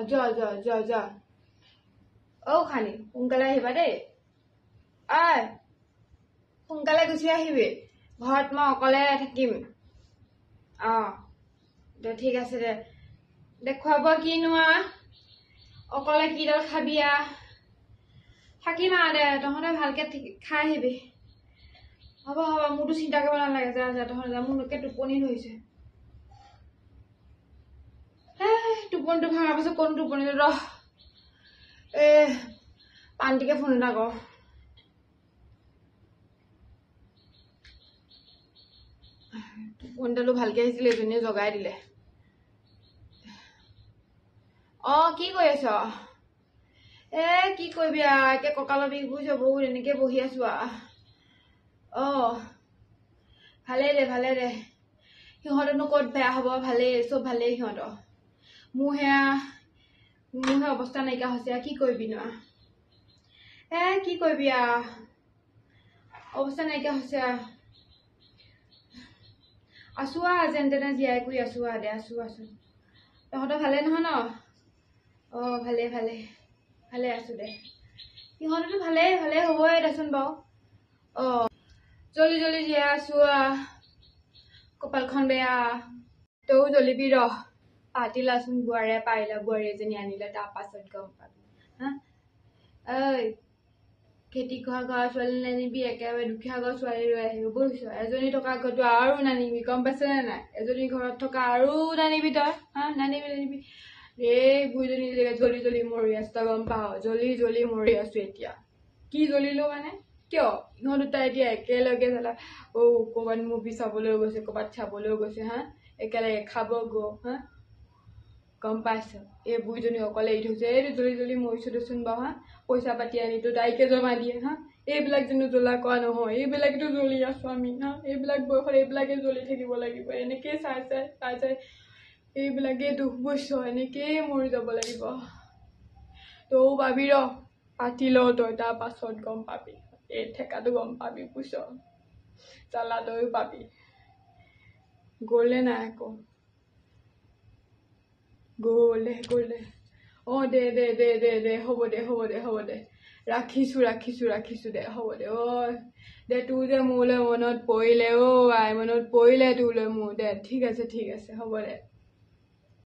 যোৱা খানি সোনকালে আহিবা দেই সোনকালে গুচি আহিবি ঘৰত মই অকলে থাকিম দে ঠিক আছে দে খোৱা বোৱা কি নোৱা অকলে কিডাল খাবি থাকিম দে তহঁতে ভালকে খাই আহিবি হ'ব মোৰতো চিন্তা কৰিব নালাগে যা তহঁতে যা মোৰ টোপনি ধৰিছে টোপনিটো ভাঙাৰ পাছত কোন টোপনি ৰহ পাণ্টিকে ফোন এটা কৰ টোপনিটো ভালকে আহিছিলে এজনীয়ে জগাই দিলে কি কৰি আছ কি কৰিবি একে কঁকালৰ বিষ বুজিছ বহুত এনেকে বহি আছো ভালে দে সিহঁতনো ক'ত বেয়া হ'ব ভালেই চব ভালেই সিহঁতৰ মোৰহে অৱস্থা নাইকিয়া হৈছে কি কৰিবি ন কি কৰিবি অৱস্থা নাইকিয়া হৈছে আছো যেন তেনে জীয়াই কৰি আছো দে আছো তহঁতৰ ভালে নহয় ন ভালে আছো দে সিহঁততো ভালে হ'বই দেচোন বাৰু জলি জীয়াই আছো কপালখন বেয়া তইও জ্বলিবি ৰহ পাতিলাচোন বোৱাৰীয়ে পাৰিলা বোৱাৰী এজনী আনিলে তাৰ পাছত গম পাবি খেতি কৰা ঘৰৰ ছোৱালী নানিবি একেবাৰে দুখীয়া ঘৰৰ ছোৱালী লৈ আহিব বুজিছ এজনী থকা ঘৰতো আৰু নানিবি গম পাইছ নে নাই এজনী ঘৰত থকা আৰু নানিবি তই নানিবি বুঢ়ীজনী জ্বলি মৰি আছো তই গম পাৱ জ্বলি মৰি আছো এতিয়া কি জ্বলিলো মানে কিয় ইহঁত দুটা এতিয়া একেলগে জ্বলা ক'ৰবাত মুভি চাবলৈ গৈছে ক'ৰবাত চাবলৈ গৈছে একেলগে খাব গম পাইছ বুঢ়ীজনী অকলে এৰি থৈছে জ্বলি মৰিছো দেচোন বাৰু পইচা পাতি আনি তো তাইকে জমা দিয়ে এইবিলাক যেনো জ্বলা কোৱা নহয় এইবিলাকেতো জ্বলি আছো আমি এইবিলাক বয়সত এইবিলাকে জ্বলি থাকিব লাগিব এনেকেই চাই এইবিলাকে দুখ বুজিছ এনেকেই মৰি যাব লাগিব তৌ পাবি পাতি ল তই তাৰ পাছত গম পাবি এই ঠেকাটো গম পাবি বুজিছ জ্বালা তইও পাবি গ'লে নাই আকৌ গ'লে দে হ'ব দে ৰাখিছো দে হ'ব দে তোৰ যে মোলৈ মনত পৰিলে মনত পৰিলে তোৰলৈ মোৰ দে ঠিক আছে হ'ব দে